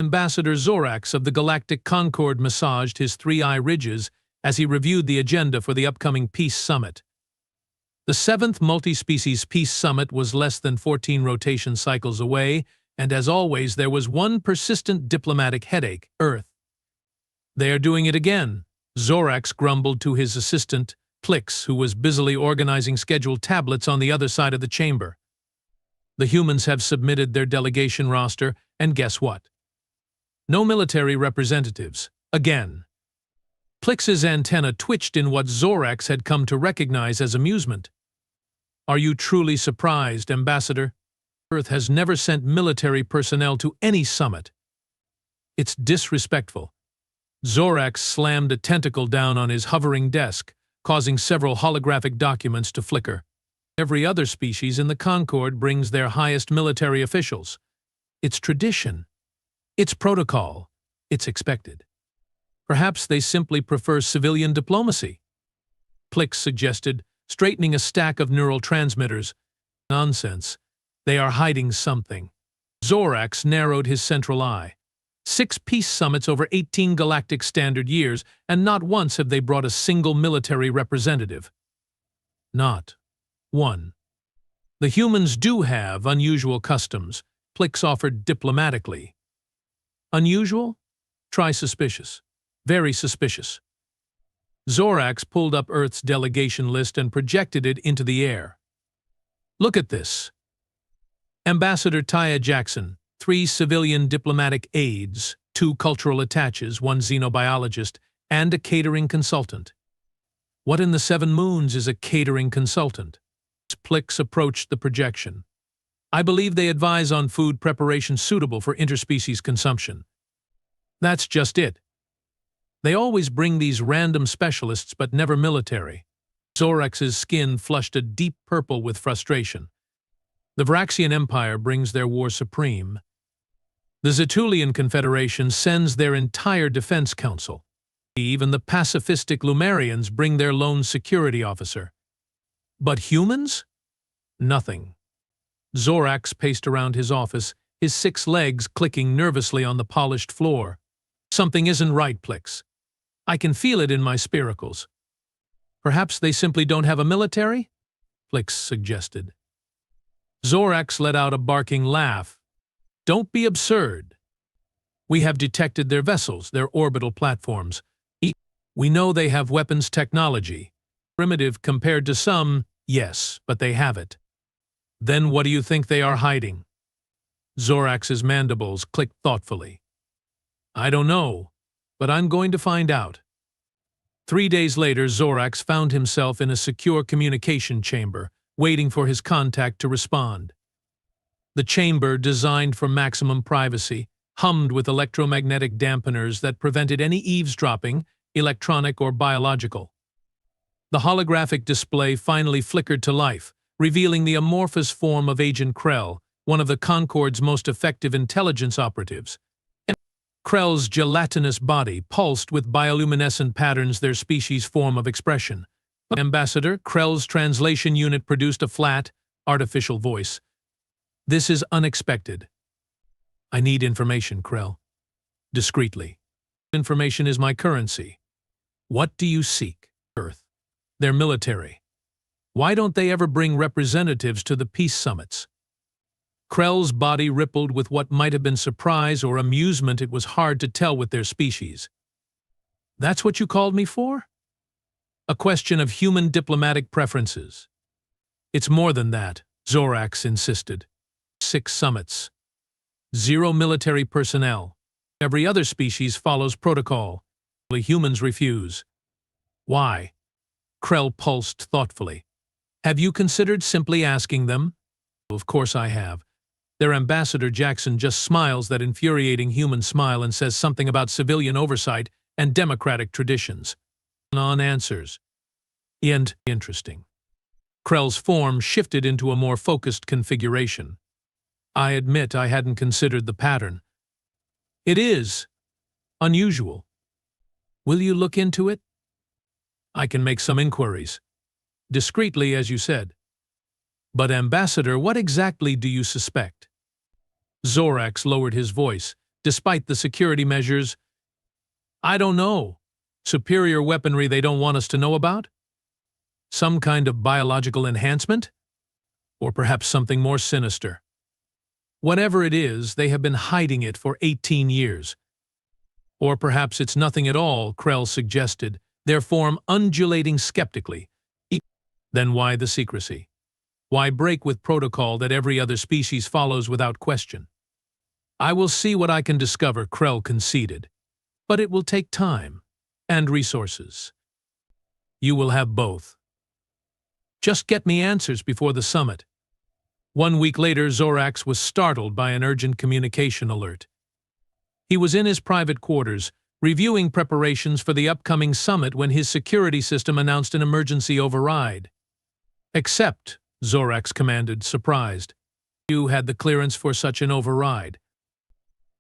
Ambassador Zorax of the Galactic Concord massaged his three-eye ridges as he reviewed the agenda for the upcoming Peace Summit. The 7th Multi-Species Peace Summit was less than 14 rotation cycles away, and as always, there was one persistent diplomatic headache: Earth. "They are doing it again," Zorax grumbled to his assistant, Plix, who was busily organizing scheduled tablets on the other side of the chamber. "The humans have submitted their delegation roster, and guess what? No military representatives. Again." Plix's antenna twitched in what Zorax had come to recognize as amusement. "Are you truly surprised, Ambassador? Earth has never sent military personnel to any summit. It's disrespectful." Zorax slammed a tentacle down on his hovering desk, causing several holographic documents to flicker. "Every other species in the Concord brings their highest military officials. It's tradition. It's protocol. It's expected. Perhaps they simply prefer civilian diplomacy," Plix suggested, straightening a stack of neural transmitters. "Nonsense. They are hiding something." Zorax narrowed his central eye. 6 peace summits over 18 galactic standard years, and not once have they brought a single military representative. Not one. "The humans do have unusual customs," Plix offered diplomatically. "Unusual? Try suspicious. Very suspicious." Zorax pulled up Earth's delegation list and projected it into the air. "Look at this. Ambassador Taya Jackson, 3 civilian diplomatic aides, 2 cultural attaches, 1 xenobiologist, and a catering consultant." "What in the 7 moons is a catering consultant?" Plix approached the projection. "I believe they advise on food preparation suitable for interspecies consumption." "That's just it. They always bring these random specialists, but never military." Zorax's skin flushed a deep purple with frustration. "The Vraxian Empire brings their war supreme. The Zetulian Confederation sends their entire defense council. Even the pacifistic Lumerians bring their lone security officer. But humans? Nothing." Zorax paced around his office, his 6 legs clicking nervously on the polished floor. "Something isn't right, Plix. I can feel it in my spiracles." "Perhaps they simply don't have a military?" Plix suggested. Zorax let out a barking laugh. "Don't be absurd. We have detected their vessels, their orbital platforms. We know they have weapons technology. Primitive compared to some, yes, but they have it. Then what do you think they are hiding?" Zorax's mandibles clicked thoughtfully. "I don't know, but I'm going to find out." 3 days later, Zorax found himself in a secure communication chamber, waiting for his contact to respond. The chamber, designed for maximum privacy, hummed with electromagnetic dampeners that prevented any eavesdropping, electronic or biological. The holographic display finally flickered to life, revealing the amorphous form of Agent Krell, one of the Concord's most effective intelligence operatives. Krell's gelatinous body pulsed with bioluminescent patterns, their species' form of expression. "Ambassador," Krell's translation unit produced a flat, artificial voice. "This is unexpected." "I need information, Krell." Discreetly. "Information is my currency." "What do you seek?" "Earth. They're military. Why don't they ever bring representatives to the peace summits?" Krell's body rippled with what might have been surprise or amusement. It was hard to tell with their species. "That's what you called me for?" "A question of human diplomatic preferences." "It's more than that," Zorax insisted. 6 summits. 0 military personnel. Every other species follows protocol. Only humans refuse." "Why?" Krell pulsed thoughtfully. "Have you considered simply asking them?" "Of course I have. Their Ambassador Jackson just smiles that infuriating human smile and says something about civilian oversight and democratic traditions. Non-answers. And interesting." Krell's form shifted into a more focused configuration. "I admit I hadn't considered the pattern. It is unusual. Will you look into it?" "I can make some inquiries." "Discreetly, as you said." "But Ambassador, what exactly do you suspect?" Zorax lowered his voice. despite the security measures. I don't know. Superior weaponry they don't want us to know about? Some kind of biological enhancement? Or perhaps something more sinister. Whatever it is, they have been hiding it for 18 years. Or perhaps it's nothing at all, Krell suggested, their form undulating skeptically. Then why the secrecy? Why break with protocol that every other species follows without question? I will see what I can discover, Krell conceded. But it will take time and resources. You will have both. Just get me answers before the summit. 1 week later, Zorax was startled by an urgent communication alert. He was in his private quarters, reviewing preparations for the upcoming summit when his security system announced an emergency override. Accept, Zorax commanded, surprised. You had the clearance for such an override.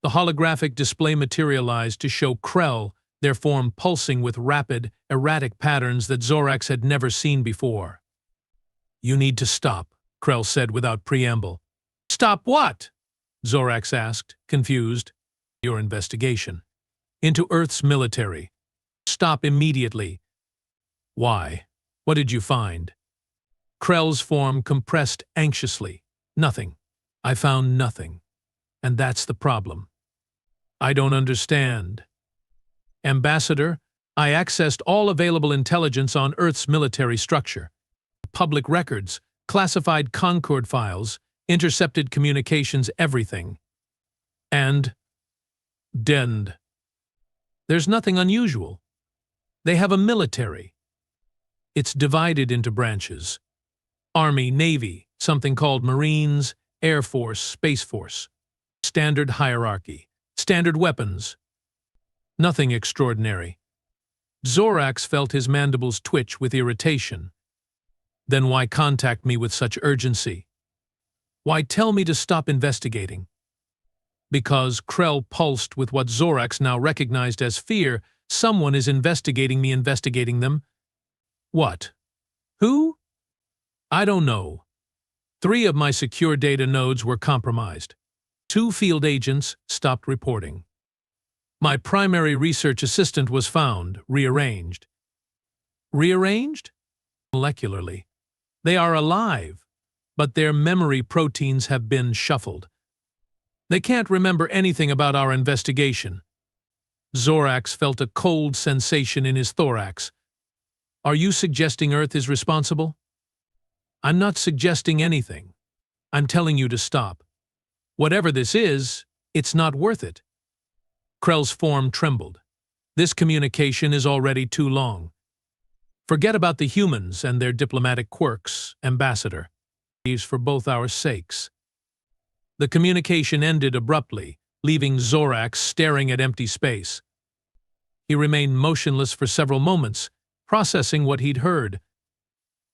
The holographic display materialized to show Krell, their form pulsing with rapid, erratic patterns that Zorax had never seen before. You need to stop, Krell said without preamble. Stop what? Zorax asked, confused. Your investigation. Into Earth's military. Stop immediately. Why? What did you find? Krell's form compressed anxiously. Nothing. I found nothing. And that's the problem. I don't understand. Ambassador, I accessed all available intelligence on Earth's military structure. Public records, classified Concord files, intercepted communications, everything. And denned. There's nothing unusual. They have a military. It's divided into branches. Army, Navy, something called Marines, Air Force, Space Force. Standard hierarchy. Standard weapons. Nothing extraordinary. Zorax felt his mandibles twitch with irritation. Then why contact me with such urgency? Why tell me to stop investigating? Because Krell pulsed with what Zorax now recognized as fear. Someone is investigating me, investigating them. What? Who? I don't know. 3 of my secure data nodes were compromised. 2 field agents stopped reporting. My primary research assistant was found, rearranged. Rearranged? Molecularly. They are alive, but their memory proteins have been shuffled. They can't remember anything about our investigation. Zorax felt a cold sensation in his thorax. Are you suggesting Earth is responsible? I'm not suggesting anything. I'm telling you to stop. Whatever this is, it's not worth it. Krell's form trembled. This communication is already too long. Forget about the humans and their diplomatic quirks, Ambassador. These for both our sakes. The communication ended abruptly, leaving Zorax staring at empty space. He remained motionless for several moments, processing what he'd heard.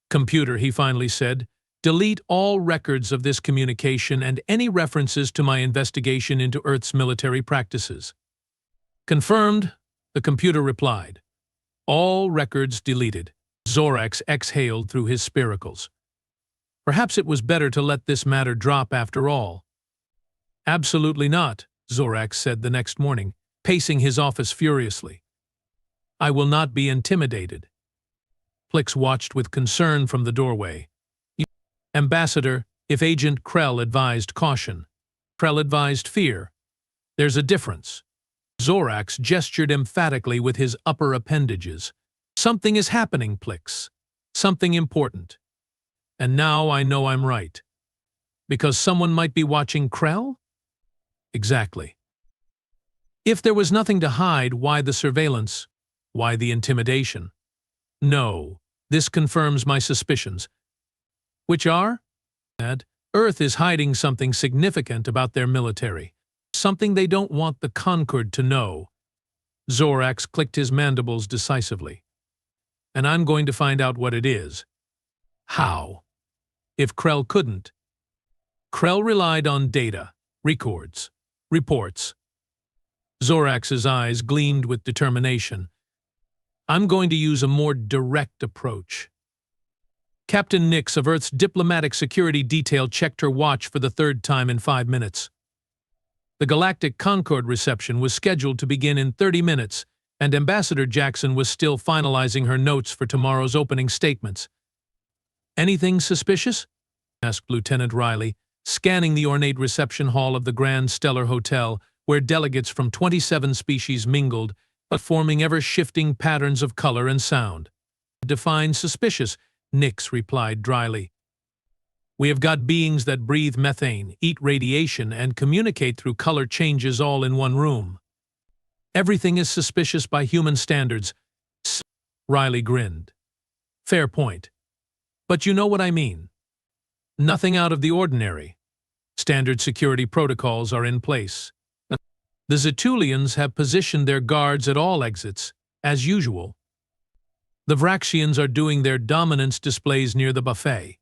Computer, he finally said, delete all records of this communication and any references to my investigation into Earth's military practices. Confirmed, the computer replied. All records deleted. Zorax exhaled through his spiracles. Perhaps it was better to let this matter drop after all. Absolutely not, Zorax said the next morning, pacing his office furiously. I will not be intimidated. Plix watched with concern from the doorway. Ambassador, if Agent Krell advised caution, Krell advised fear. There's a difference. Zorax gestured emphatically with his upper appendages. Something is happening, Plix. Something important. And now I know I'm right. Because someone might be watching Krell? Exactly. If there was nothing to hide, why the surveillance? Why the intimidation? No, this confirms my suspicions. Which are? That Earth is hiding something significant about their military. Something they don't want the Concord to know. Zorax clicked his mandibles decisively. And I'm going to find out what it is. How? If Krell couldn't. Krell relied on data, records, reports. Zorax's eyes gleamed with determination. I'm going to use a more direct approach. Captain Nix of Earth's Diplomatic Security Detail checked her watch for the 3rd time in 5 minutes. The Galactic Concord reception was scheduled to begin in 30 minutes, and Ambassador Jackson was still finalizing her notes for tomorrow's opening statements. "Anything suspicious?" asked Lieutenant Riley, scanning the ornate reception hall of the Grand Stellar Hotel, where delegates from 27 species mingled, but forming ever-shifting patterns of color and sound. "Define suspicious," Nix replied dryly. "We have got beings that breathe methane, eat radiation, and communicate through color changes all in one room. Everything is suspicious by human standards." Riley grinned. "Fair point. But you know what I mean. Nothing out of the ordinary. Standard security protocols are in place. The Zetulians have positioned their guards at all exits, as usual. The Vraxians are doing their dominance displays near the buffet,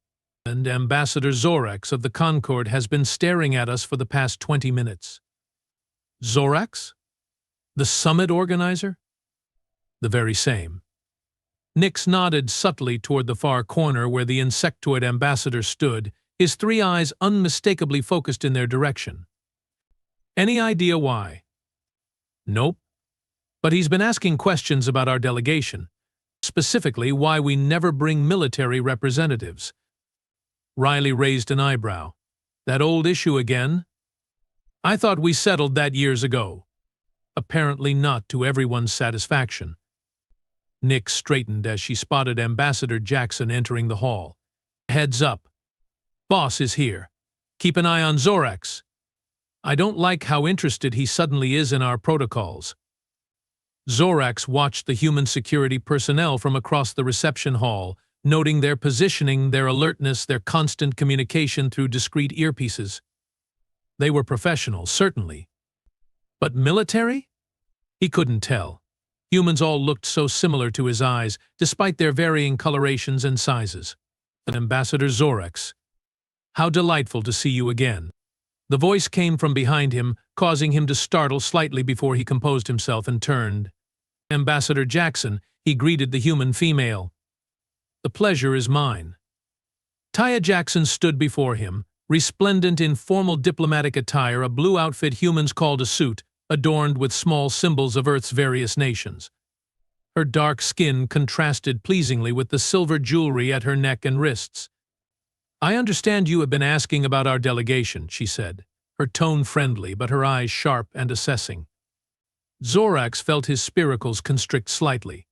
and Ambassador Zorax of the Concord has been staring at us for the past 20 minutes. "Zorax? The summit organizer?" "The very same." Nix nodded subtly toward the far corner where the insectoid ambassador stood, his three eyes unmistakably focused in their direction. "Any idea why?" "Nope. But he's been asking questions about our delegation, specifically why we never bring military representatives." Riley raised an eyebrow. "That old issue again? I thought we settled that years ago." Apparently not to everyone's satisfaction. Nix straightened as she spotted Ambassador Jackson entering the hall. "Heads up. Boss is here. Keep an eye on Zorax. I don't like how interested he suddenly is in our protocols." Zorax watched the human security personnel from across the reception hall, noting their positioning, their alertness, their constant communication through discreet earpieces. They were professional, certainly. But military? He couldn't tell. Humans all looked so similar to his eyes, despite their varying colorations and sizes. "Ambassador Zorax, how delightful to see you again." The voice came from behind him, causing him to startle slightly before he composed himself and turned. "Ambassador Jackson," he greeted the human female. "The pleasure is mine." Taya Jackson stood before him, resplendent in formal diplomatic attire, a blue outfit humans called a suit, adorned with small symbols of Earth's various nations. Her dark skin contrasted pleasingly with the silver jewelry at her neck and wrists. "I understand you have been asking about our delegation," she said, her tone friendly but her eyes sharp and assessing. Zorax felt his spiracles constrict slightly.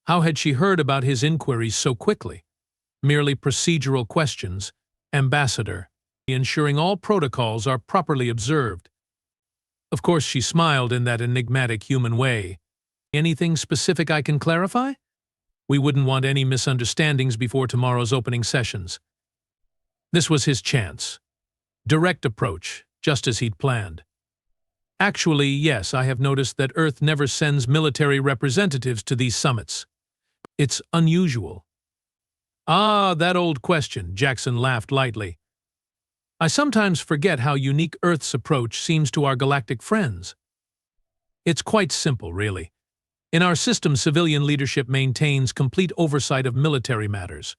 How had she heard about his inquiries so quickly? Merely procedural questions. "Ambassador, ensuring all protocols are properly observed." Of course, she smiled in that enigmatic human way. "Anything specific I can clarify? We wouldn't want any misunderstandings before tomorrow's opening sessions." This was his chance. Direct approach, just as he'd planned. "Actually, yes, I have noticed that Earth never sends military representatives to these summits. It's unusual." "Ah, that old question," Jackson laughed lightly. "I sometimes forget how unique Earth's approach seems to our galactic friends. It's quite simple, really. In our system, civilian leadership maintains complete oversight of military matters.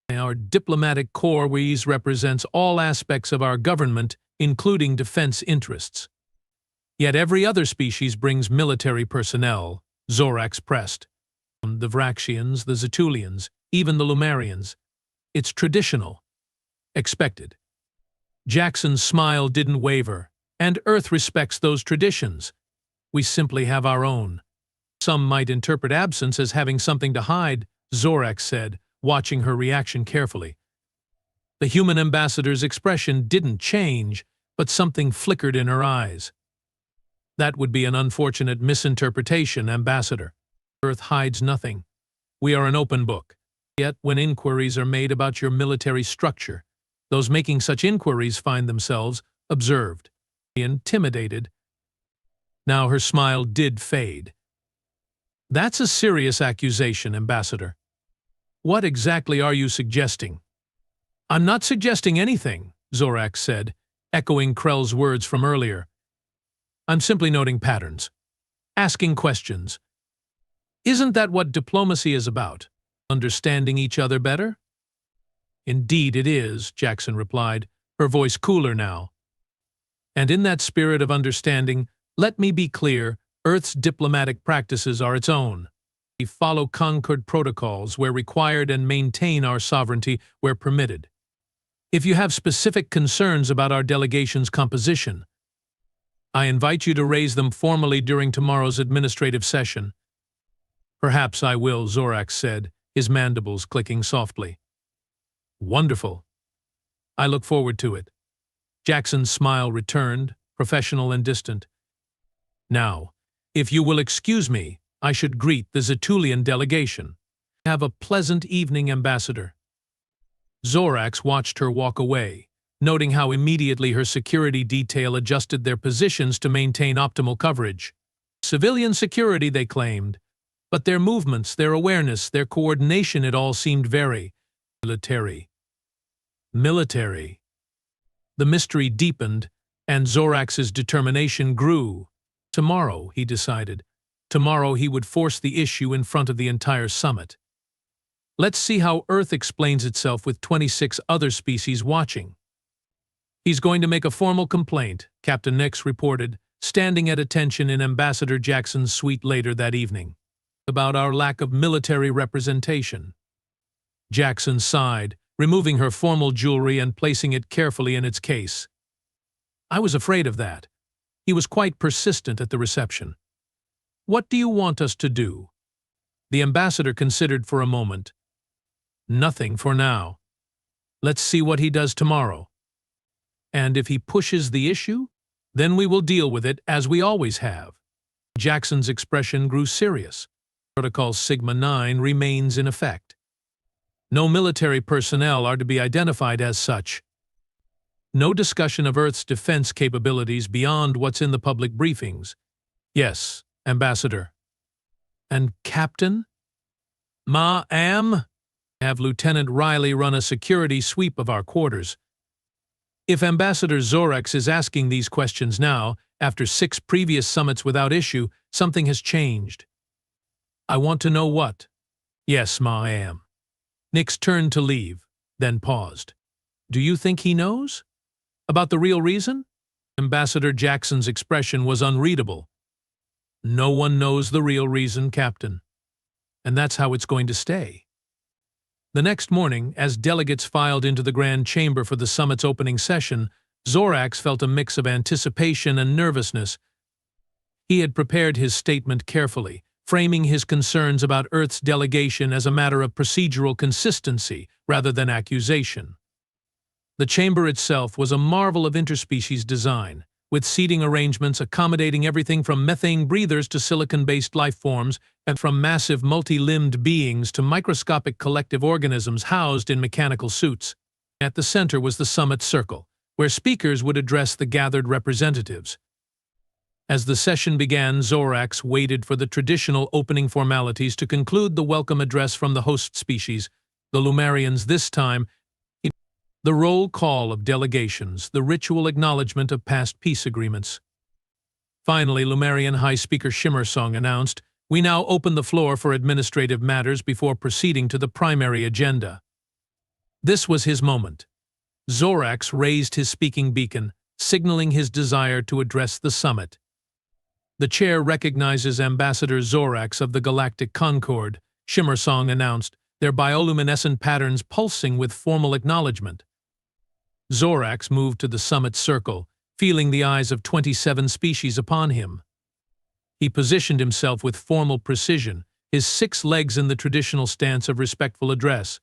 Our diplomatic corps represents all aspects of our government, including defense interests. Yet every other species brings military personnel," Zorax pressed. "The Vraxians, the Zetulians, even the Lumarians. It's traditional. Expected." Jackson's smile didn't waver, and Earth respects those traditions. "We simply have our own." "Some might interpret absence as having something to hide," Zorax said, watching her reaction carefully. The human ambassador's expression didn't change, but something flickered in her eyes. "That would be an unfortunate misinterpretation, Ambassador. Earth hides nothing. We are an open book. Yet, when inquiries are made about your military structure, those making such inquiries find themselves observed, intimidated." Now her smile did fade. "That's a serious accusation, Ambassador. What exactly are you suggesting?" "I'm not suggesting anything," Zorax said, echoing Krell's words from earlier. "I'm simply noting patterns, asking questions. Isn't that what diplomacy is about? Understanding each other better?" "Indeed it is," Jackson replied, her voice cooler now. And in that spirit of understanding, let me be clear, Earth's diplomatic practices are its own. We follow Concord protocols where required and maintain our sovereignty where permitted. If you have specific concerns about our delegation's composition, I invite you to raise them formally during tomorrow's administrative session. Perhaps I will, Zorax said, his mandibles clicking softly. Wonderful. I look forward to it. Jackson's smile returned, professional and distant. Now, if you will excuse me, I should greet the Zetulian delegation. Have a pleasant evening, Ambassador. Zorax watched her walk away, noting how immediately her security detail adjusted their positions to maintain optimal coverage. Civilian security, they claimed, but their movements, their awareness, their coordination, it all seemed very military. The mystery deepened, and Zorax's determination grew. Tomorrow, he decided. Tomorrow he would force the issue in front of the entire summit. Let's see how Earth explains itself with 26 other species watching. He's going to make a formal complaint, Captain Nix reported, standing at attention in Ambassador Jackson's suite later that evening, about our lack of military representation. Jackson sighed, removing her formal jewelry and placing it carefully in its case. I was afraid of that. He was quite persistent at the reception. What do you want us to do? The ambassador considered for a moment. Nothing for now. Let's see what he does tomorrow. And if he pushes the issue, then we will deal with it as we always have. Jackson's expression grew serious. Protocol Sigma 9 remains in effect. No military personnel are to be identified as such. No discussion of Earth's defense capabilities beyond what's in the public briefings. Yes, Ambassador. And Captain? Ma'am? Have Lieutenant Riley run a security sweep of our quarters. If Ambassador Zorax is asking these questions now, after 6 previous summits without issue, something has changed. I want to know what. Yes, ma'am. Nix turned to leave, then paused. Do you think he knows? About the real reason? Ambassador Jackson's expression was unreadable. No one knows the real reason, Captain. And that's how it's going to stay. The next morning, as delegates filed into the Grand Chamber for the summit's opening session, Zorax felt a mix of anticipation and nervousness. He had prepared his statement carefully, framing his concerns about Earth's delegation as a matter of procedural consistency rather than accusation. The chamber itself was a marvel of interspecies design, with seating arrangements accommodating everything from methane breathers to silicon-based life forms, and from massive multi-limbed beings to microscopic collective organisms housed in mechanical suits. At the center was the summit circle, where speakers would address the gathered representatives. As the session began, Zorax waited for the traditional opening formalities to conclude the welcome address from the host species, the Lumarians this time. The roll call of delegations, the ritual acknowledgement of past peace agreements. Finally, Lumarian High Speaker Shimmersong announced, "We now open the floor for administrative matters before proceeding to the primary agenda." This was his moment. Zorax raised his speaking beacon, signaling his desire to address the summit. The chair recognizes Ambassador Zorax of the Galactic Concord, Shimmersong announced, their bioluminescent patterns pulsing with formal acknowledgement. Zorax moved to the summit circle, feeling the eyes of 27 species upon him. He positioned himself with formal precision, his 6 legs in the traditional stance of respectful address.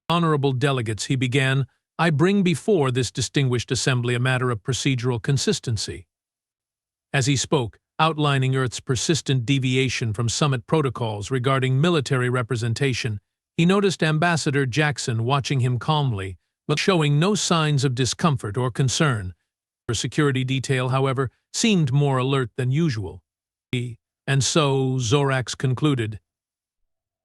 Honorable delegates, he began, I bring before this distinguished assembly a matter of procedural consistency. As he spoke, outlining Earth's persistent deviation from summit protocols regarding military representation, he noticed Ambassador Jackson watching him calmly, but showing no signs of discomfort or concern. Her security detail, however, seemed more alert than usual. And so, Zorax concluded,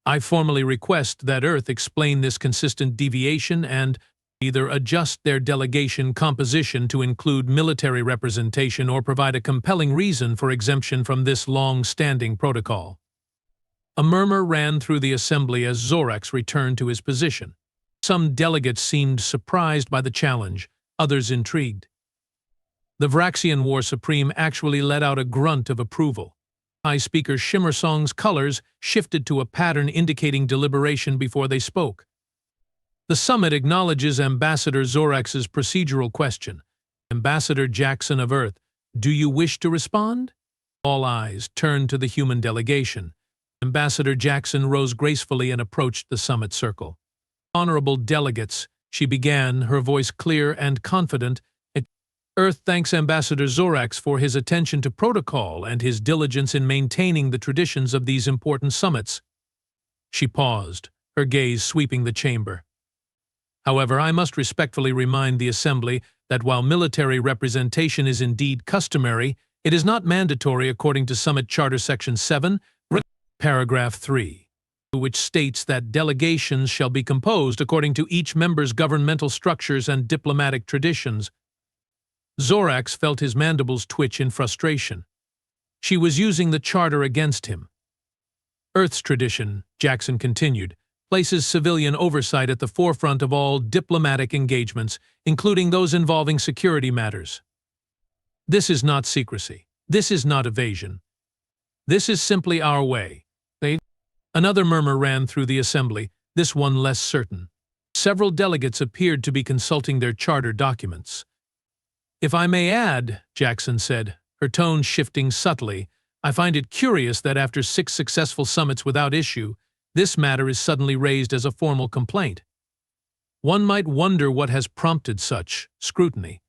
I formally request that Earth explain this consistent deviation and either adjust their delegation composition to include military representation or provide a compelling reason for exemption from this long-standing protocol. A murmur ran through the assembly as Zorax returned to his position. Some delegates seemed surprised by the challenge, others intrigued. The Vraxian War Supreme actually let out a grunt of approval. High Speaker Shimmersong's colors shifted to a pattern indicating deliberation before they spoke. The summit acknowledges Ambassador Zorax's procedural question. Ambassador Jackson of Earth, do you wish to respond? All eyes turned to the human delegation. Ambassador Jackson rose gracefully and approached the summit circle. Honorable delegates, she began, her voice clear and confident. Earth thanks Ambassador Zorax for his attention to protocol and his diligence in maintaining the traditions of these important summits. She paused, her gaze sweeping the chamber. However, I must respectfully remind the Assembly that while military representation is indeed customary, it is not mandatory according to Summit Charter Section 7, Paragraph 3, which states that delegations shall be composed according to each member's governmental structures and diplomatic traditions. Zorax felt his mandibles twitch in frustration. She was using the charter against him. Earth's tradition, Jackson continued, places civilian oversight at the forefront of all diplomatic engagements, including those involving security matters. This is not secrecy. This is not evasion. This is simply our way. Another murmur ran through the Assembly, this one less certain. Several delegates appeared to be consulting their charter documents. If I may add, Jackson said, her tone shifting subtly, I find it curious that after 6 successful summits without issue, this matter is suddenly raised as a formal complaint. One might wonder what has prompted such scrutiny.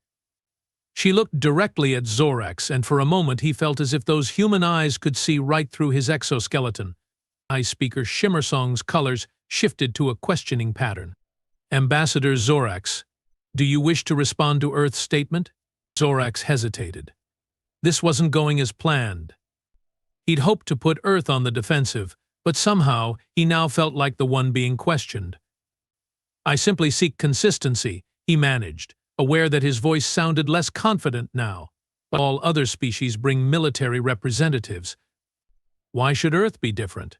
She looked directly at Zorax, and for a moment he felt as if those human eyes could see right through his exoskeleton. High Speaker Shimmersong's colors shifted to a questioning pattern. Ambassador Zorax, do you wish to respond to Earth's statement? Zorax hesitated. This wasn't going as planned. He'd hoped to put Earth on the defensive, but somehow he now felt like the one being questioned. I simply seek consistency, he managed, aware that his voice sounded less confident now. But all other species bring military representatives. Why should Earth be different?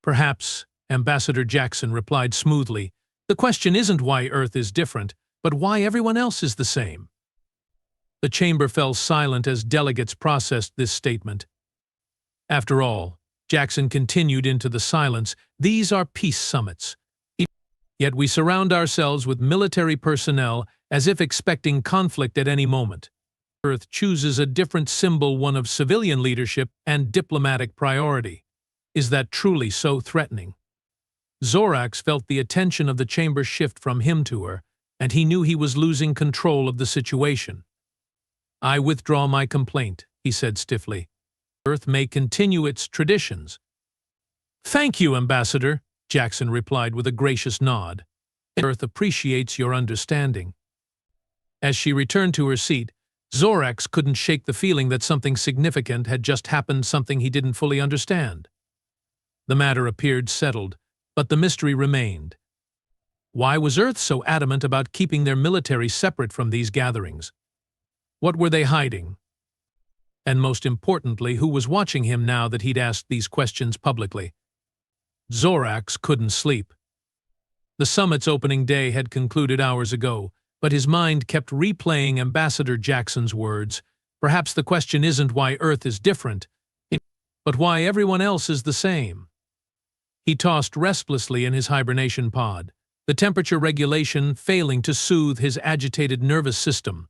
Perhaps, Ambassador Jackson replied smoothly, the question isn't why Earth is different, but why everyone else is the same. The chamber fell silent as delegates processed this statement. After all, Jackson continued into the silence, these are peace summits. Yet we surround ourselves with military personnel as if expecting conflict at any moment. Earth chooses a different symbol, one of civilian leadership and diplomatic priority. Is that truly so threatening? Zorax felt the attention of the chamber shift from him to her, and he knew he was losing control of the situation. I withdraw my complaint, he said stiffly. Earth may continue its traditions. Thank you, Ambassador, Jackson replied with a gracious nod. Earth appreciates your understanding. As she returned to her seat, Zorax couldn't shake the feeling that something significant had just happened, something he didn't fully understand. The matter appeared settled, but the mystery remained. Why was Earth so adamant about keeping their military separate from these gatherings? What were they hiding? And most importantly, who was watching him now that he'd asked these questions publicly? Zorax couldn't sleep. The summit's opening day had concluded hours ago, but his mind kept replaying Ambassador Jackson's words. Perhaps the question isn't why Earth is different, but why everyone else is the same. He tossed restlessly in his hibernation pod, the temperature regulation failing to soothe his agitated nervous system.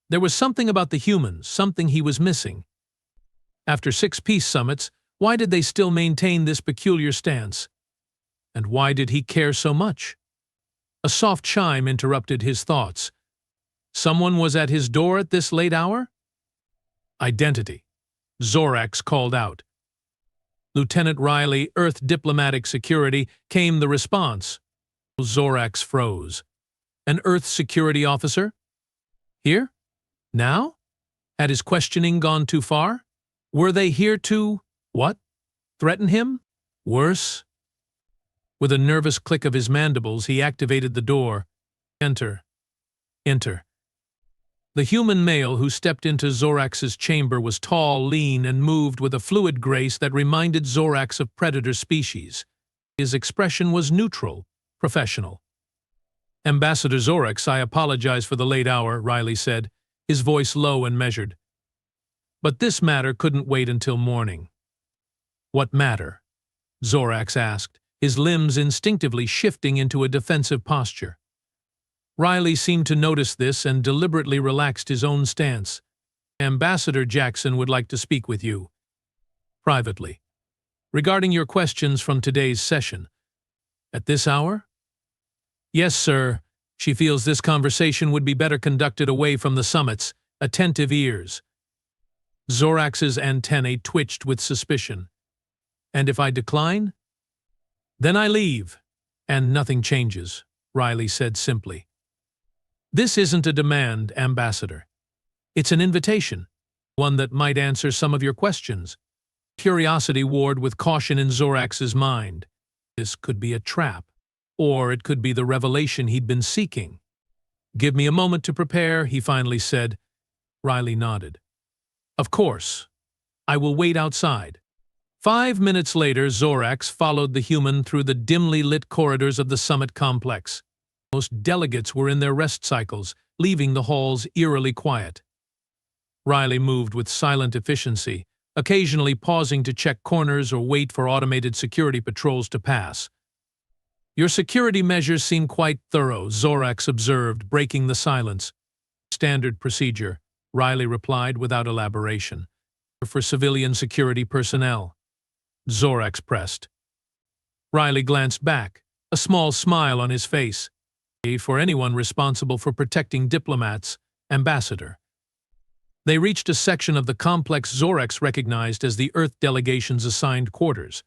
There was something about the humans, something he was missing. After 6 peace summits, why did they still maintain this peculiar stance? And why did he care so much? A soft chime interrupted his thoughts. Someone was at his door at this late hour? Identity. Zorax called out. Lieutenant Riley, Earth Diplomatic Security, came the response. Zorax froze. An Earth security officer? Here? Now? Had his questioning gone too far? Were they here to, what? Threaten him? Worse? With a nervous click of his mandibles, he activated the door. Enter. Enter. The human male who stepped into Zorax's chamber was tall, lean, and moved with a fluid grace that reminded Zorax of predator species. His expression was neutral, professional. Ambassador Zorax, I apologize for the late hour, Riley said. his voice low and measured. But this matter couldn't wait until morning. What matter? Zorax asked, his limbs instinctively shifting into a defensive posture. Riley seemed to notice this and deliberately relaxed his own stance. Ambassador Jackson would like to speak with you. Privately. Regarding your questions from today's session. At this hour? Yes, sir. She feels this conversation would be better conducted away from the summit's attentive ears. Zorax's antennae twitched with suspicion. And if I decline? Then I leave. And nothing changes, Riley said simply. This isn't a demand, Ambassador. It's an invitation, one that might answer some of your questions. Curiosity warred with caution in Zorax's mind. This could be a trap, or it could be the revelation he'd been seeking. Give me a moment to prepare, he finally said. Riley nodded. Of course. I will wait outside. 5 minutes later, Zorax followed the human through the dimly lit corridors of the summit complex. Most delegates were in their rest cycles, leaving the halls eerily quiet. Riley moved with silent efficiency, occasionally pausing to check corners or wait for automated security patrols to pass. Your security measures seem quite thorough, Zorax observed, breaking the silence. Standard procedure, Riley replied without elaboration. For civilian security personnel. Zorax pressed. Riley glanced back, a small smile on his face. For anyone responsible for protecting diplomats, Ambassador. They reached a section of the complex Zorax recognized as the Earth delegation's assigned quarters.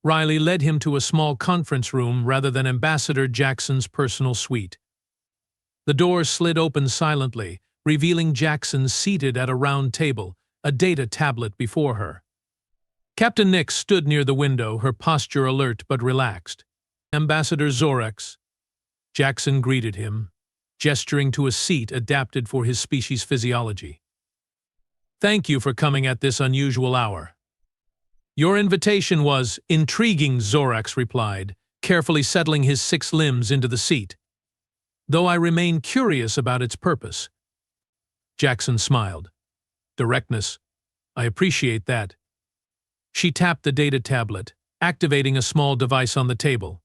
Riley led him to a small conference room rather than Ambassador Jackson's personal suite. The doors slid open silently, revealing Jackson seated at a round table, a data tablet before her. Captain Nix stood near the window, her posture alert but relaxed. Ambassador Zorax. Jackson greeted him, gesturing to a seat adapted for his species' physiology. Thank you for coming at this unusual hour. Your invitation was intriguing, Zorax replied, carefully settling his 6 limbs into the seat. Though I remain curious about its purpose. Jackson smiled. Directness. I appreciate that. She tapped the data tablet, activating a small device on the table.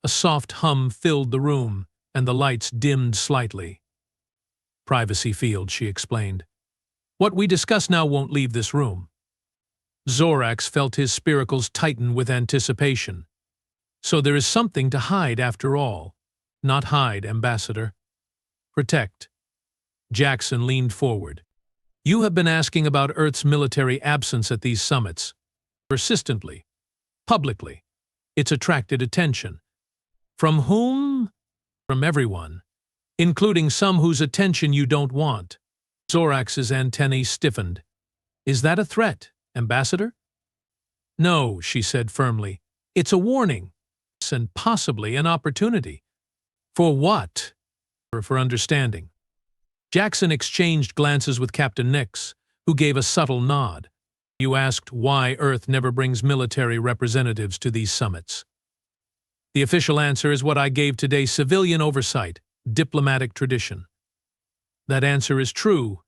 A soft hum filled the room, and the lights dimmed slightly. Privacy field, she explained. What we discuss now won't leave this room. Zorax felt his spiracles tighten with anticipation. So there is something to hide after all. Not hide, Ambassador. Protect. Jackson leaned forward. You have been asking about Earth's military absence at these summits. Persistently. Publicly. It's attracted attention. From whom? From everyone. Including some whose attention you don't want. Zorax's antennae stiffened. Is that a threat, Ambassador? No, she said firmly. It's a warning. And possibly an opportunity. For what? For understanding. Jackson exchanged glances with Captain Nix, who gave a subtle nod. You asked why Earth never brings military representatives to these summits. The official answer is what I gave today: civilian oversight, diplomatic tradition. That answer is true,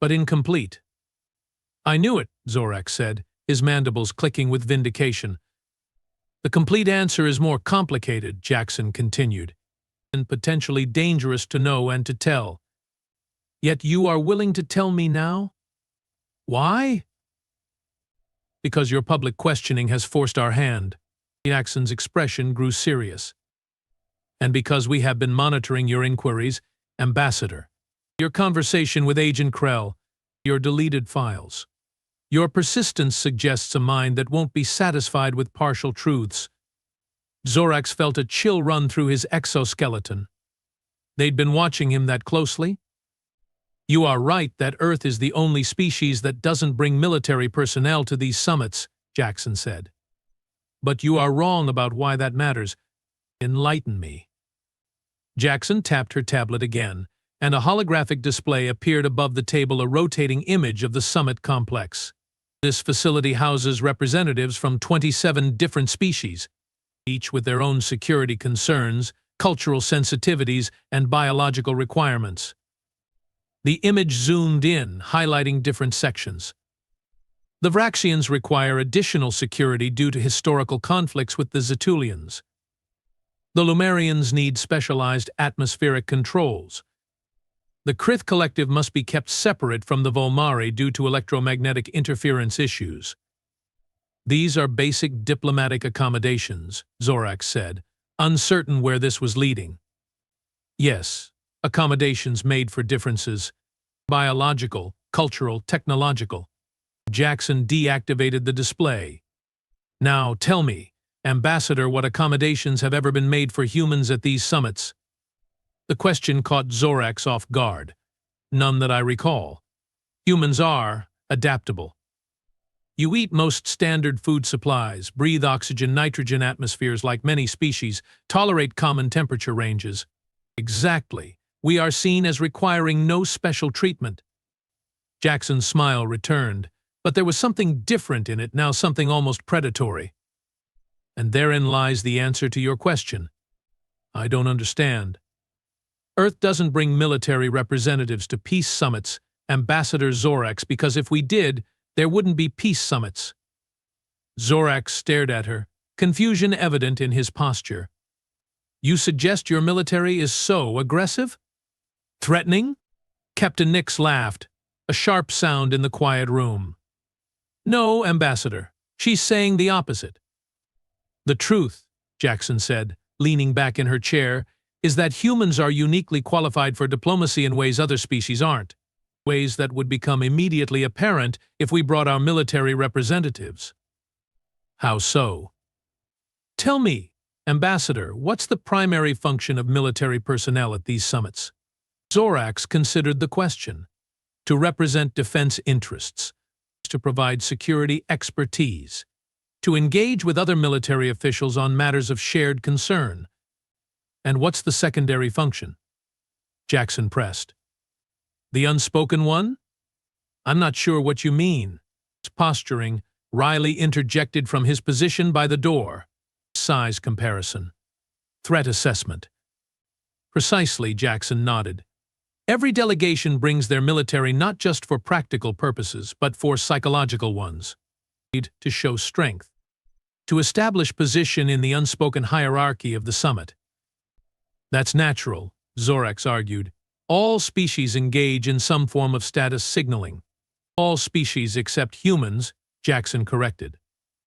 but incomplete. I knew it, Zorax said, his mandibles clicking with vindication. The complete answer is more complicated, Jackson continued, and potentially dangerous to know and to tell. Yet you are willing to tell me now? Why? Because your public questioning has forced our hand. Jackson's expression grew serious. And because we have been monitoring your inquiries, Ambassador, your conversation with Agent Krell, your deleted files. Your persistence suggests a mind that won't be satisfied with partial truths. Zorax felt a chill run through his exoskeleton. They'd been watching him that closely? You are right that Earth is the only species that doesn't bring military personnel to these summits, Jackson said. But you are wrong about why that matters. Enlighten me. Jackson tapped her tablet again, and a holographic display appeared above the table, a rotating image of the summit complex. This facility houses representatives from 27 different species, each with their own security concerns, cultural sensitivities, and biological requirements. The image zoomed in, highlighting different sections. The Vraxians require additional security due to historical conflicts with the Zetulians. The Lumerians need specialized atmospheric controls. The Krith collective must be kept separate from the Volmari due to electromagnetic interference issues. These are basic diplomatic accommodations, Zorax said, uncertain where this was leading. Yes, accommodations made for differences. Biological, cultural, technological. Jackson deactivated the display. Now tell me, Ambassador, what accommodations have ever been made for humans at these summits? The question caught Zorax off guard. None that I recall. Humans are adaptable. You eat most standard food supplies, breathe oxygen, nitrogen atmospheres like many species, tolerate common temperature ranges. Exactly. We are seen as requiring no special treatment. Jackson's smile returned, but there was something different in it, now something almost predatory. And therein lies the answer to your question. I don't understand. Earth doesn't bring military representatives to peace summits, Ambassador Zorax, because if we did, there wouldn't be peace summits. Zorax stared at her, confusion evident in his posture. You suggest your military is so aggressive? Threatening? Captain Nix laughed, a sharp sound in the quiet room. No, Ambassador. She's saying the opposite. The truth, Jackson said, leaning back in her chair, is that humans are uniquely qualified for diplomacy in ways other species aren't. Ways that would become immediately apparent if we brought our military representatives. How so? Tell me, Ambassador, what's the primary function of military personnel at these summits? Zorax considered the question. To represent defense interests, to provide security expertise, to engage with other military officials on matters of shared concern. And what's the secondary function? Jackson pressed. The unspoken one? I'm not sure what you mean. Posturing, Riley interjected from his position by the door. Size comparison. Threat assessment. Precisely, Jackson nodded. Every delegation brings their military not just for practical purposes, but for psychological ones. To show strength. To establish position in the unspoken hierarchy of the summit. That's natural, Zorax argued. All species engage in some form of status signaling. All species except humans, Jackson corrected.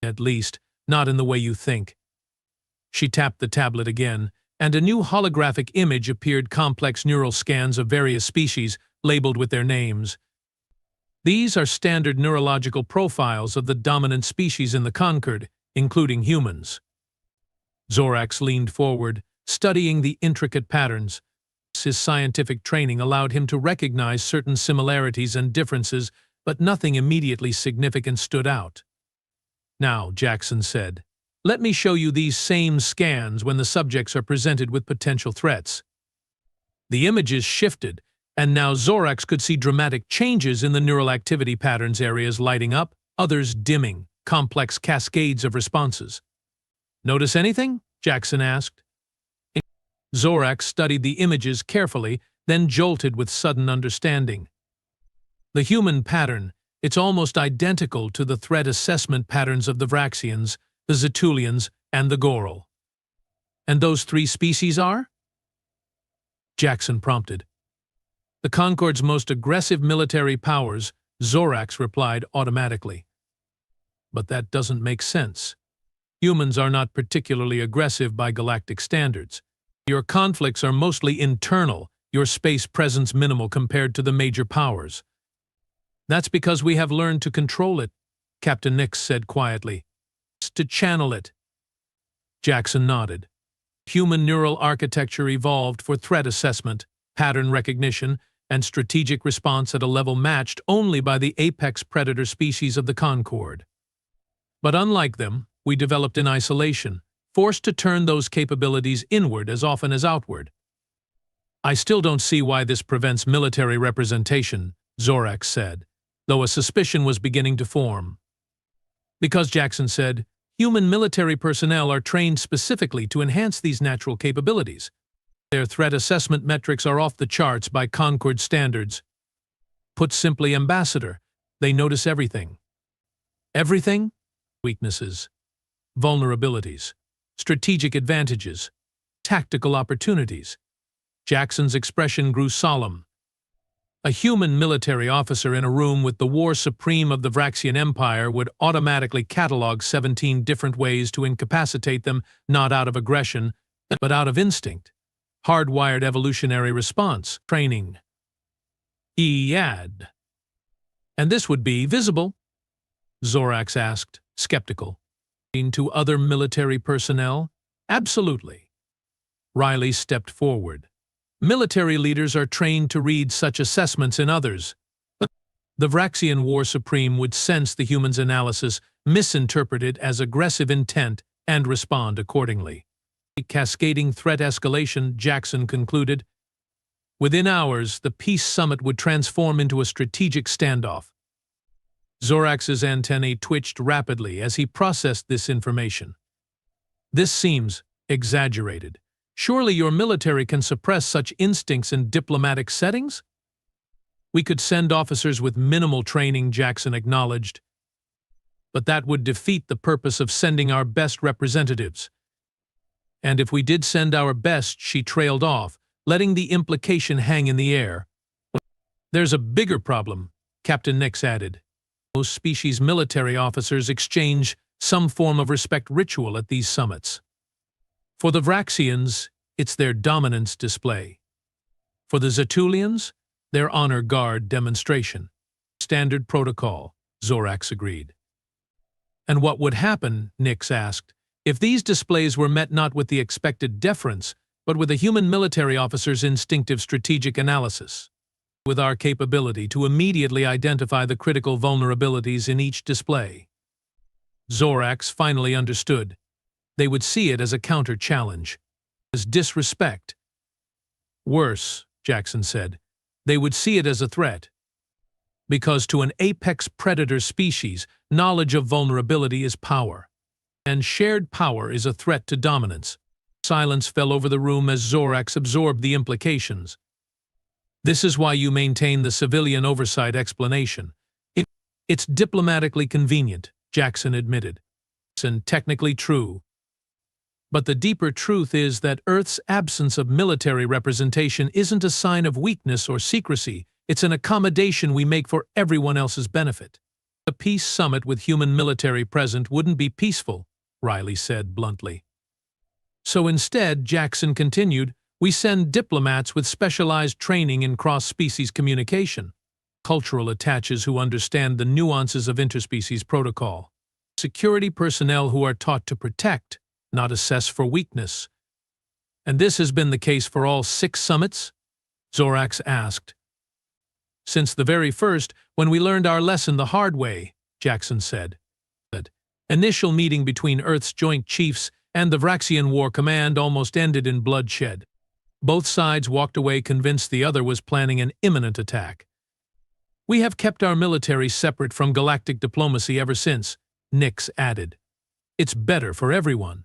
At least, not in the way you think. She tapped the tablet again, and a new holographic image appeared, complex neural scans of various species, labeled with their names. These are standard neurological profiles of the dominant species in the Concord, including humans. Zorax leaned forward, studying the intricate patterns. His scientific training allowed him to recognize certain similarities and differences, but nothing immediately significant stood out. Now, Jackson said, let me show you these same scans when the subjects are presented with potential threats. The images shifted, and now Zorax could see dramatic changes in the neural activity patterns, areas lighting up, others dimming, complex cascades of responses. Notice anything? Jackson asked. Zorax studied the images carefully, then jolted with sudden understanding. The human pattern, it's almost identical to the threat assessment patterns of the Vraxians, the Zetulians, and the Goral. And those three species are? Jackson prompted. The Concord's most aggressive military powers, Zorax replied automatically. But that doesn't make sense. Humans are not particularly aggressive by galactic standards. Your conflicts are mostly internal, your space presence minimal compared to the major powers. That's because we have learned to control it, Captain Nix said quietly. To channel it. Jackson nodded. Human neural architecture evolved for threat assessment, pattern recognition, and strategic response at a level matched only by the apex predator species of the Concord. But unlike them, we developed in isolation, forced to turn those capabilities inward as often as outward. I still don't see why this prevents military representation, Zorax said, though a suspicion was beginning to form. Because, Jackson said, human military personnel are trained specifically to enhance these natural capabilities. Their threat assessment metrics are off the charts by Concord standards. Put simply, Ambassador, they notice everything. Everything? Weaknesses, vulnerabilities, strategic advantages, tactical opportunities. Jackson's expression grew solemn. A human military officer in a room with the war supreme of the Vraxian Empire would automatically catalog 17 different ways to incapacitate them, not out of aggression, but out of instinct. Hardwired evolutionary response, training. EAD. And this would be visible? Zorax asked, skeptical. To other military personnel? Absolutely. Riley stepped forward. Military leaders are trained to read such assessments in others. But the Vraxian War Supreme would sense the human's analysis, misinterpret it as aggressive intent, and respond accordingly. Cascading threat escalation, Jackson concluded. Within hours, the peace summit would transform into a strategic standoff. Zorax's antennae twitched rapidly as he processed this information. This seems exaggerated. Surely your military can suppress such instincts in diplomatic settings? We could send officers with minimal training, Jackson acknowledged. But that would defeat the purpose of sending our best representatives. And if we did send our best, she trailed off, letting the implication hang in the air. There's a bigger problem, Captain Nix added. Most species' military officers exchange some form of respect ritual at these summits. For the Vraxians, it's their dominance display. For the Zetulians, their honor guard demonstration. Standard protocol, Zorax agreed. And what would happen, Nix asked, if these displays were met not with the expected deference, but with a human military officer's instinctive strategic analysis? With our capability to immediately identify the critical vulnerabilities in each display. Zorax finally understood. They would see it as a counter-challenge, as disrespect. Worse, Jackson said, they would see it as a threat. Because to an apex predator species, knowledge of vulnerability is power. And shared power is a threat to dominance. Silence fell over the room as Zorax absorbed the implications. This is why you maintain the civilian oversight explanation. It's diplomatically convenient, Jackson admitted. And technically true. But the deeper truth is that Earth's absence of military representation isn't a sign of weakness or secrecy. It's an accommodation we make for everyone else's benefit. A peace summit with human military present wouldn't be peaceful, Riley said bluntly. So instead, Jackson continued, we send diplomats with specialized training in cross-species communication, cultural attaches who understand the nuances of interspecies protocol, security personnel who are taught to protect, not assess for weakness. And this has been the case for all 6 summits? Zorax asked. Since the very first, when we learned our lesson the hard way, Jackson said. That initial meeting between Earth's Joint Chiefs and the Vraxian War Command almost ended in bloodshed. Both sides walked away convinced the other was planning an imminent attack. We have kept our military separate from galactic diplomacy ever since, Nix added. It's better for everyone.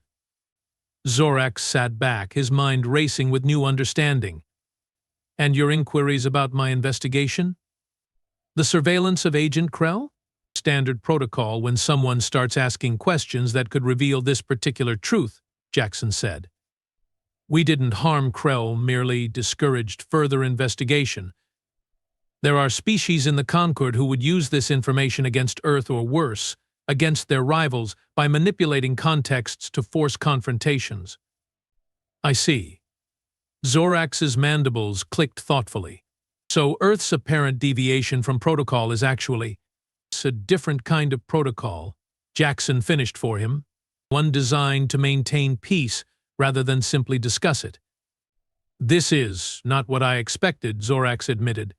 Zorax sat back, his mind racing with new understanding. And your inquiries about my investigation? The surveillance of Agent Krell? Standard protocol when someone starts asking questions that could reveal this particular truth, Jackson said. We didn't harm Krell, merely discouraged further investigation. There are species in the Concord who would use this information against Earth or worse, against their rivals by manipulating contexts to force confrontations. I see. Zorax's mandibles clicked thoughtfully. So Earth's apparent deviation from protocol is actually a different kind of protocol, Jackson finished for him, one designed to maintain peace rather than simply discuss it. This is not what I expected, Zorax admitted.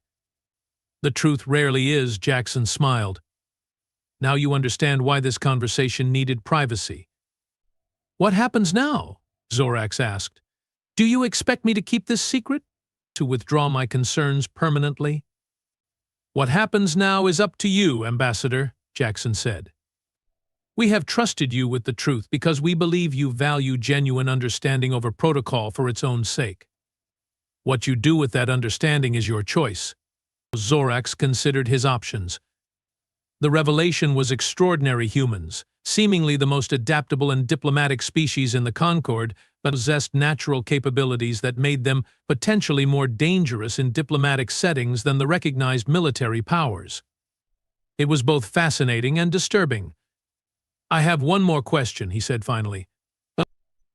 The truth rarely is, Jackson smiled. Now you understand why this conversation needed privacy. What happens now? Zorax asked. Do you expect me to keep this secret? To withdraw my concerns permanently? What happens now is up to you, Ambassador, Jackson said. We have trusted you with the truth because we believe you value genuine understanding over protocol for its own sake. What you do with that understanding is your choice. Zorax considered his options. The revelation was extraordinary. Humans, seemingly the most adaptable and diplomatic species in the Concord, but possessed natural capabilities that made them potentially more dangerous in diplomatic settings than the recognized military powers. It was both fascinating and disturbing. "I have one more question," he said finally.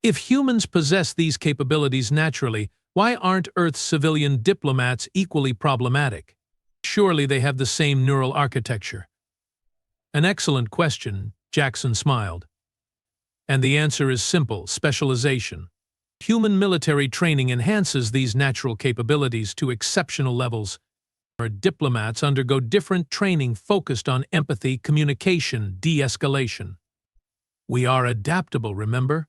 "If humans possess these capabilities naturally, why aren't Earth's civilian diplomats equally problematic? Surely they have the same neural architecture." "An excellent question," Jackson smiled. "And the answer is simple: specialization. Human military training enhances these natural capabilities to exceptional levels. Our diplomats undergo different training focused on empathy, communication, de-escalation. We are adaptable, remember?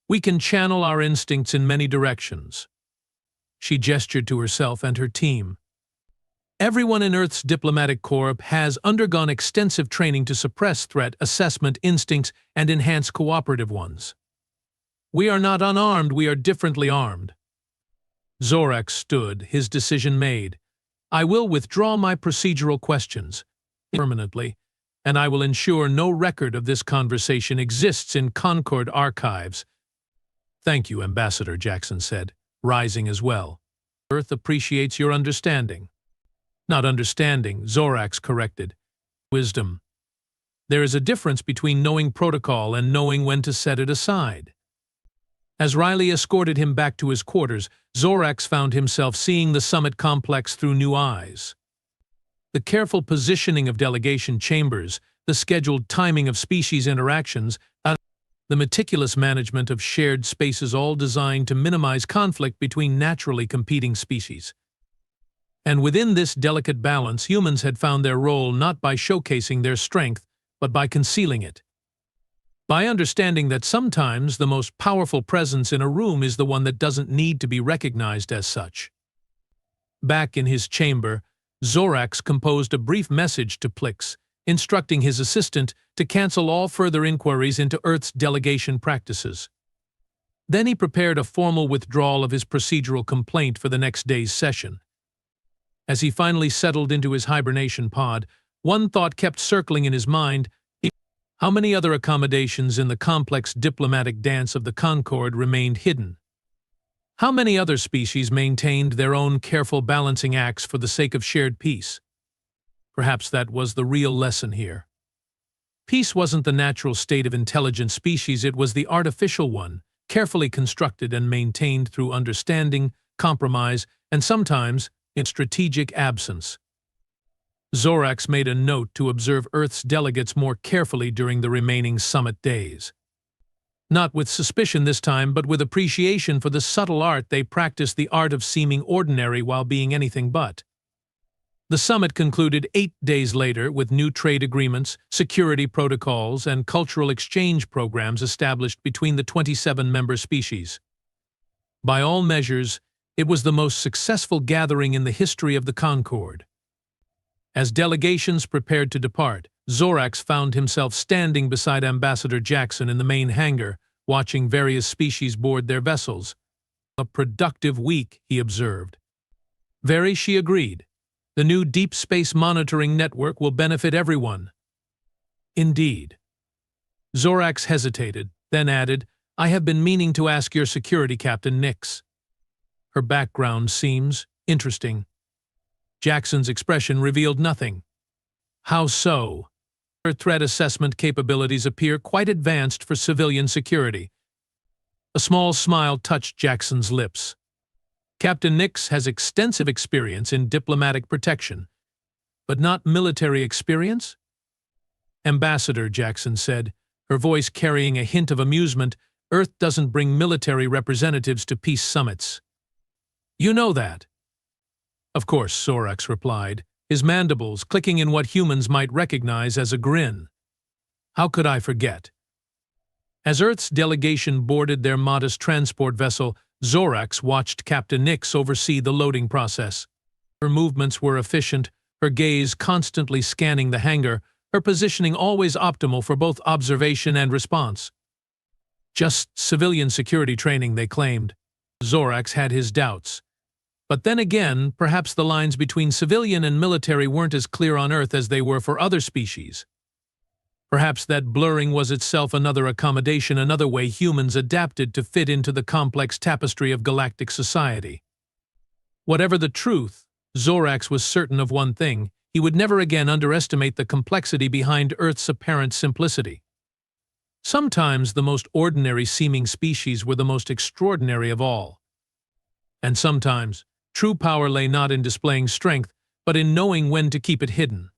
We can channel our instincts in many directions." She gestured to herself and her team. "Everyone in Earth's diplomatic corps has undergone extensive training to suppress threat assessment instincts and enhance cooperative ones. We are not unarmed, we are differently armed." Zorax stood, his decision made. "I will withdraw my procedural questions permanently, and I will ensure no record of this conversation exists in Concord archives." "Thank you, Ambassador," Jackson said, rising as well. "Earth appreciates your understanding." "Not understanding," Zorax corrected. "Wisdom. There is a difference between knowing protocol and knowing when to set it aside." As Riley escorted him back to his quarters, Zorax found himself seeing the summit complex through new eyes. The careful positioning of delegation chambers, the scheduled timing of species interactions, the meticulous management of shared spaces, all designed to minimize conflict between naturally competing species. And within this delicate balance, humans had found their role not by showcasing their strength, but by concealing it. By understanding that sometimes the most powerful presence in a room is the one that doesn't need to be recognized as such. Back in his chamber, Zorax composed a brief message to Plix, instructing his assistant to cancel all further inquiries into Earth's delegation practices. Then he prepared a formal withdrawal of his procedural complaint for the next day's session. As he finally settled into his hibernation pod, one thought kept circling in his mind: how many other accommodations in the complex diplomatic dance of the Concord remained hidden? How many other species maintained their own careful balancing acts for the sake of shared peace? Perhaps that was the real lesson here. Peace wasn't the natural state of intelligent species, it was the artificial one, carefully constructed and maintained through understanding, compromise, and sometimes in strategic absence. Zorax made a note to observe Earth's delegates more carefully during the remaining summit days. Not with suspicion this time, but with appreciation for the subtle art they practiced, the art of seeming ordinary while being anything but. The summit concluded 8 days later with new trade agreements, security protocols, and cultural exchange programs established between the 27 member species. By all measures, it was the most successful gathering in the history of the Concord. As delegations prepared to depart, Zorax found himself standing beside Ambassador Jackson in the main hangar, watching various species board their vessels. "A productive week," he observed. "Very," she agreed. "The new deep space monitoring network will benefit everyone." "Indeed." Zorax hesitated, then added, "I have been meaning to ask your security captain, Nix. Her background seems interesting." Jackson's expression revealed nothing. "How so?" "Her threat assessment capabilities appear quite advanced for civilian security." A small smile touched Jackson's lips. "Captain Nix has extensive experience in diplomatic protection, but not military experience?" "Ambassador," Jackson said, her voice carrying a hint of amusement, "Earth doesn't bring military representatives to peace summits. You know that." "Of course," Zorax replied, his mandibles clicking in what humans might recognize as a grin. "How could I forget?" As Earth's delegation boarded their modest transport vessel, Zorax watched Captain Nix oversee the loading process. Her movements were efficient, her gaze constantly scanning the hangar, her positioning always optimal for both observation and response. Just civilian security training, they claimed. Zorax had his doubts. But then again, perhaps the lines between civilian and military weren't as clear on Earth as they were for other species. Perhaps that blurring was itself another accommodation, another way humans adapted to fit into the complex tapestry of galactic society. Whatever the truth, Zorax was certain of one thing: he would never again underestimate the complexity behind Earth's apparent simplicity. Sometimes the most ordinary-seeming species were the most extraordinary of all. And sometimes, true power lay not in displaying strength, but in knowing when to keep it hidden.